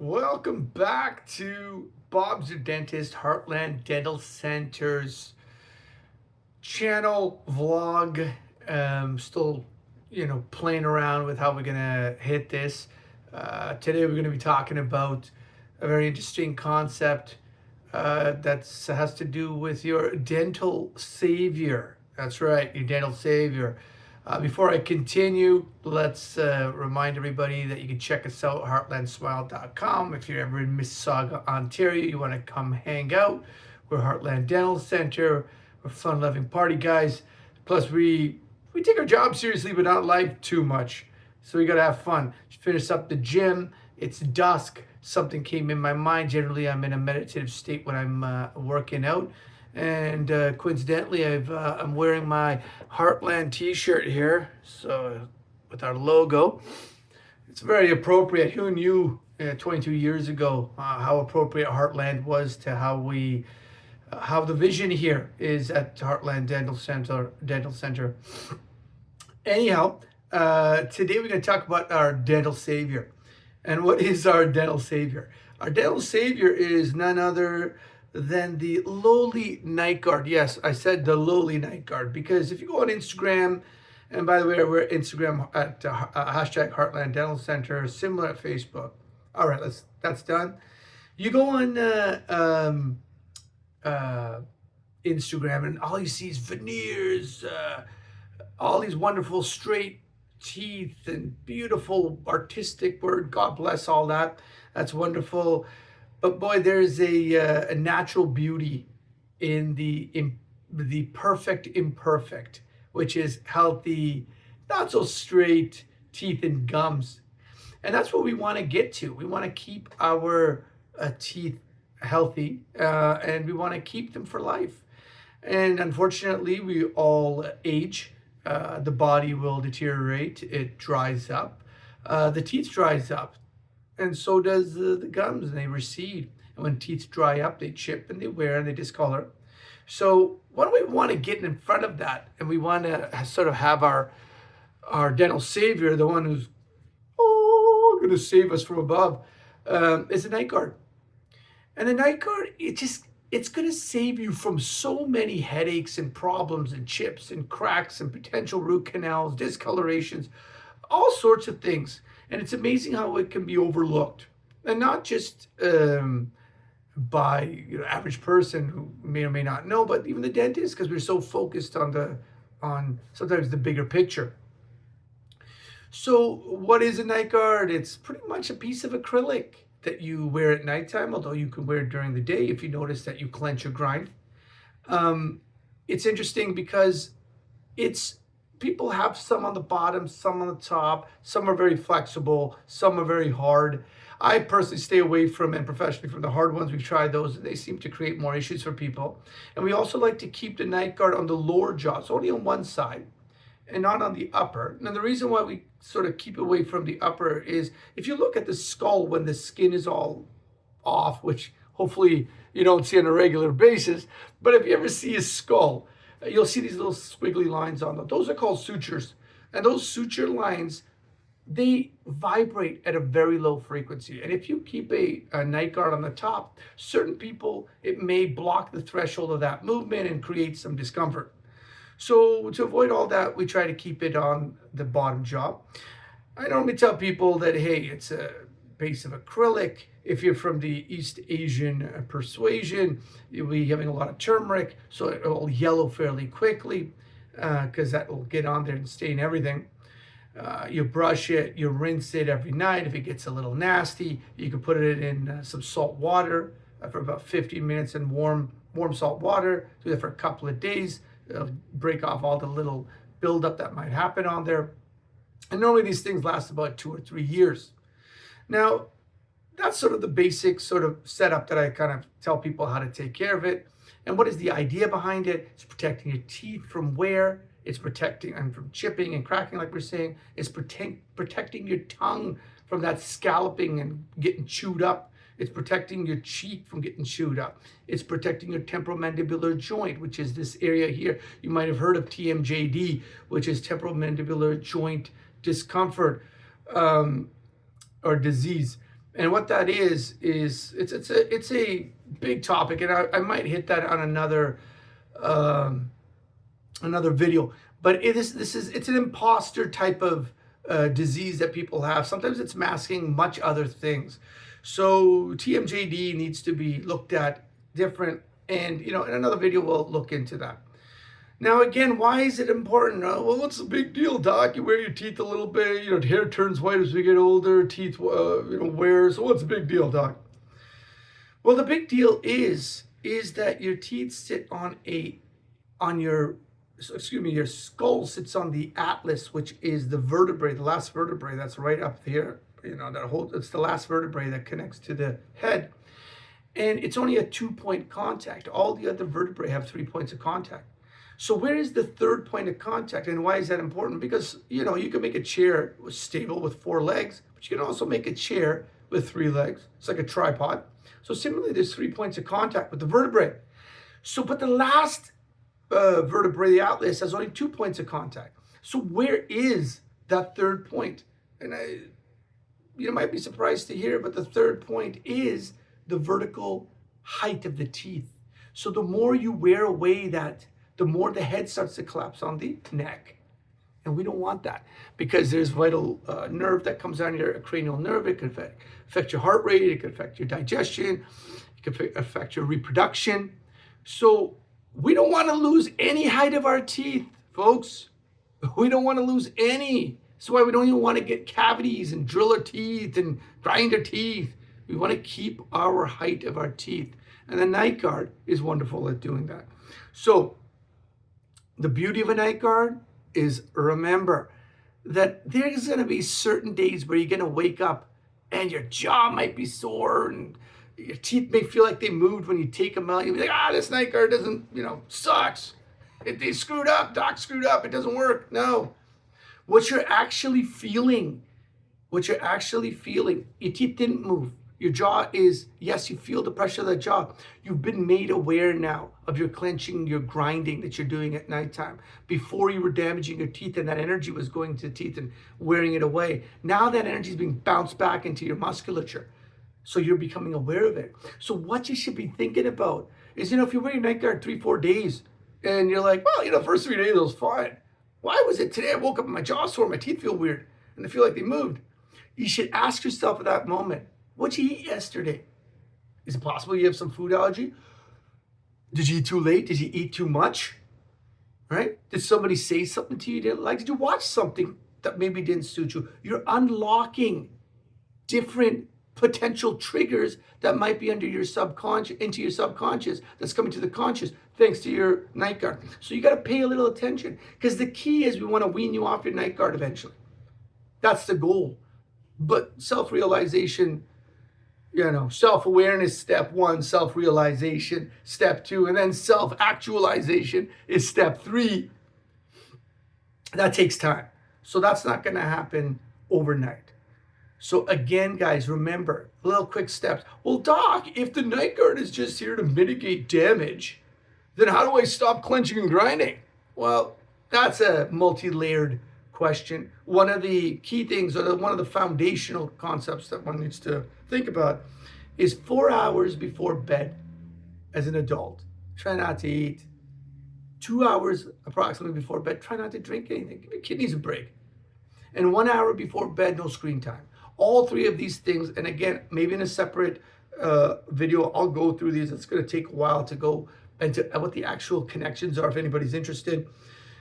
Welcome back to Bob's Your Dentist Heartland Dental Center's channel vlog. Still, playing around with how we're gonna hit this. Today we're gonna be talking about a very interesting concept that has to do with your dental savior. That's right, your dental savior. Before I continue, let's remind everybody that you can check us out at heartlandsmile.com. If you're ever in Mississauga, Ontario, you want to come hang out. We're Heartland Dental Center. We're fun-loving party guys. Plus, we take our job seriously, but not life too much. So we got to have fun. Just finish up the gym. It's dusk. Something came in my mind. Generally, I'm in a meditative state when I'm working out. And coincidentally, I'm wearing my Heartland t-shirt here, so with our logo. It's very appropriate. Who knew 22 years ago how appropriate Heartland was to how the vision here is at Heartland Dental Center. Anyhow, today we're going to talk about our dental savior. And what is our dental savior? Our dental savior is none other than the lowly night guard. Yes, I said the lowly night guard, because if you go on Instagram, and by the way, we're at Instagram at hashtag Heartland Dental Center, similar at Facebook. All right, that's done. You go on Instagram, and all you see is veneers, all these wonderful straight teeth and beautiful artistic word. God bless all that. That's wonderful. But boy, there's a natural beauty in the perfect imperfect, which is healthy, not so straight teeth and gums. And that's what we want to get to. We want to keep our teeth healthy, and we want to keep them for life. And unfortunately, we all age. The body will deteriorate. It dries up. The teeth dries up. And so does the gums, and they recede. And when teeth dry up, they chip and they wear and they discolor. So what do we want to get in front of that? And we want to sort of have our dental savior, the one who's going to save us from above, is the night guard. And the night guard, it's going to save you from so many headaches and problems and chips and cracks and potential root canals, discolorations, all sorts of things. And it's amazing how it can be overlooked, and not just by average person who may or may not know, but even the dentist, because we're so focused on sometimes the bigger picture. So what is a night guard? It's pretty much a piece of acrylic that you wear at nighttime, although you can wear it during the day if you notice that you clench or grind. It's interesting because people have some on the bottom, some on the top, some are very flexible, some are very hard. I personally stay away from, and professionally, from the hard ones. We've tried those, and they seem to create more issues for people. And we also like to keep the night guard on the lower jaw, so only on one side and not on the upper. Now, the reason why we sort of keep away from the upper is if you look at the skull when the skin is all off, which hopefully you don't see on a regular basis, but if you ever see a skull, you'll see these little squiggly lines on them. Those are called sutures. And those suture lines, they vibrate at a very low frequency. And if you keep a night guard on the top, certain people, it may block the threshold of that movement and create some discomfort. So to avoid all that, we try to keep it on the bottom jaw. I normally tell people that, hey, it's a base of acrylic. If you're from the East Asian persuasion, you'll be having a lot of turmeric, so it will yellow fairly quickly because that will get on there and stain everything. You brush it, you rinse it every night. If it gets a little nasty, you can put it in some salt water for about 15 minutes in warm salt water. Do that for a couple of days. It'll break off all the little buildup that might happen on there. And normally these things last about 2 or 3 years. Now, that's sort of the basic sort of setup that I kind of tell people how to take care of it. And what is the idea behind it? It's protecting your teeth from wear. It's protecting and from chipping and cracking, like we're saying. It's protecting your tongue from that scalloping and getting chewed up. It's protecting your cheek from getting chewed up. It's protecting your temporomandibular joint, which is this area here. You might have heard of TMJD, which is temporomandibular joint discomfort or disease. And what that is it's a big topic, and I might hit that on um, another video. But it's an imposter type of disease that people have. Sometimes it's masking much other things. So TMJD needs to be looked at different, and in another video we'll look into that. Now, again, why is it important? Well, what's the big deal, doc? You wear your teeth a little bit. Hair turns white as we get older. Teeth, wear. So what's the big deal, doc? Well, the big deal is that your teeth sit your skull sits on the atlas, which is the vertebrae, the last vertebrae that's right up here. It's the last vertebrae that connects to the head. And it's only a 2-point contact. All the other vertebrae have 3 points of contact. So where is the third point of contact, and why is that important? Because, you can make a chair stable with 4 legs, but you can also make a chair with 3 legs. It's like a tripod. So similarly, there's 3 points of contact with the vertebrae. So, but the last vertebrae, the atlas, has only 2 points of contact. So where is that third point? And you might be surprised to hear, but the third point is the vertical height of the teeth. So the more you wear away that, the more the head starts to collapse on the neck. And we don't want that, because there's vital nerve that comes on your cranial nerve. It could affect your heart rate. It could affect your digestion. It could affect your reproduction. So we don't want to lose any height of our teeth, folks. We don't want to lose any. That's why we don't even want to get cavities and drill our teeth and grind our teeth. We want to keep our height of our teeth. And the night guard is wonderful at doing that. So the beauty of a night guard is, remember that there's going to be certain days where you're going to wake up and your jaw might be sore and your teeth may feel like they moved when you take them out. You'll be like, this night guard doesn't, sucks. They screwed up. Doc screwed up. It doesn't work. No. What you're actually feeling, your teeth didn't move. Your jaw is, yes, you feel the pressure of the jaw. You've been made aware now of your clenching, your grinding that you're doing at nighttime. Before, you were damaging your teeth and that energy was going to the teeth and wearing it away. Now that energy is being bounced back into your musculature. So you're becoming aware of it. So what you should be thinking about is, if you wear your night guard 3-4 days and you're like, well, the first 3 days it was fine. Why was it today I woke up and my jaw sore, my teeth feel weird, and they feel like they moved? You should ask yourself at that moment, what'd you eat yesterday? Is it possible you have some food allergy? Did you eat too late? Did you eat too much? Right? Did somebody say something to you didn't like? Did you watch something that maybe didn't suit you? You're unlocking different potential triggers that might be into your subconscious, that's coming to the conscious thanks to your night guard. So you got to pay a little attention, because the key is we want to wean you off your night guard eventually. That's the goal. But self-realization, self-awareness, step 1, self-realization, step 2, and then self-actualization is step 3. That takes time. So that's not going to happen overnight. So again, guys, remember, little quick steps. Well, doc, if the night guard is just here to mitigate damage, then how do I stop clenching and grinding? Well, that's a multi-layered question. One of the key things, or one of the foundational concepts that one needs to think about, is 4 hours before bed as an adult, try not to eat. 2 hours approximately before bed, try not to drink anything. Give your kidneys a break. And 1 hour before bed, no screen time. All 3 of these things, and again, maybe in a separate video, I'll go through these. It's going to take a while to go into what the actual connections are if anybody's interested.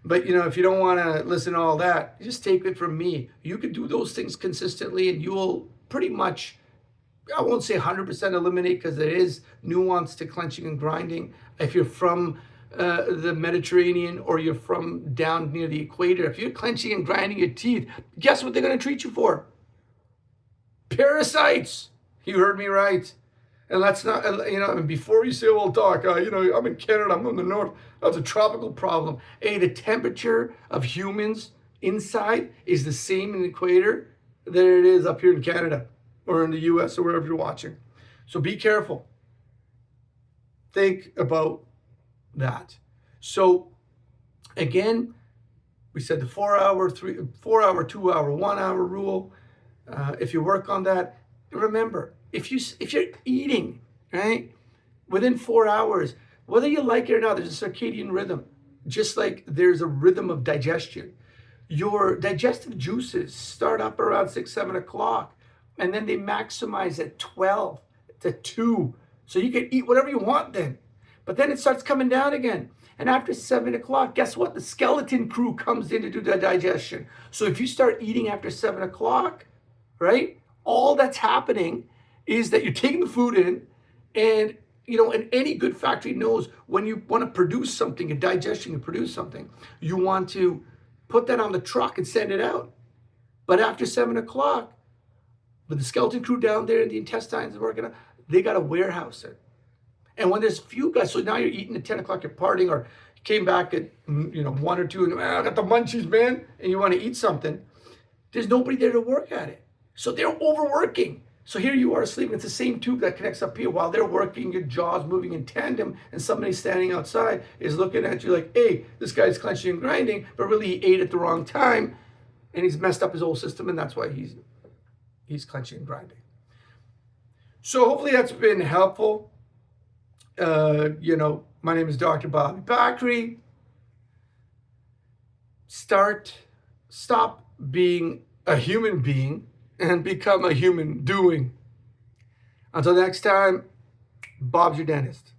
But, if you don't want to listen to all that, just take it from me. You could do those things consistently and you will pretty much, I won't say 100% eliminate, because there is nuance to clenching and grinding. If you're from the Mediterranean or you're from down near the equator, if you're clenching and grinding your teeth, guess what they're going to treat you for? Parasites. You heard me right. And that's not, and before you say, well, doc, I'm in Canada, I'm in the north, that's a tropical problem. Hey, the temperature of humans inside is the same in the equator that it is up here in Canada or in the US or wherever you're watching. So be careful. Think about that. So again, we said the 4 hour, 2 hour, 1 hour rule. If you work on that, remember, if you're eating, right, within 4 hours, whether you like it or not, there's a circadian rhythm, just like there's a rhythm of digestion. Your digestive juices start up around 6, 7 o'clock, and then they maximize at 12 to 2. So you can eat whatever you want then. But then it starts coming down again. And after 7 o'clock, guess what? The skeleton crew comes in to do the digestion. So if you start eating after 7 o'clock, right, all that's happening is that you're taking the food in, and and any good factory knows when you want to produce something, a digestion, you produce something, you want to put that on the truck and send it out. But after 7 o'clock, with the skeleton crew down there and the intestines working, they got to warehouse it. And when there's few guys, so now you're eating at 10 o'clock, you're partying, or you came back at 1 or 2, and I got the munchies, man, and you want to eat something. There's nobody there to work at it. So they're overworking. So here you are sleeping. It's the same tube that connects up here. While they're working, your jaw's moving in tandem, and somebody standing outside is looking at you like, hey, this guy's clenching and grinding, but really he ate at the wrong time, and he's messed up his whole system, and that's why he's clenching and grinding. So hopefully that's been helpful. My name is Dr. Bobby Bakri. Stop being a human being and become a human doing. Until next time, Bob's your dentist.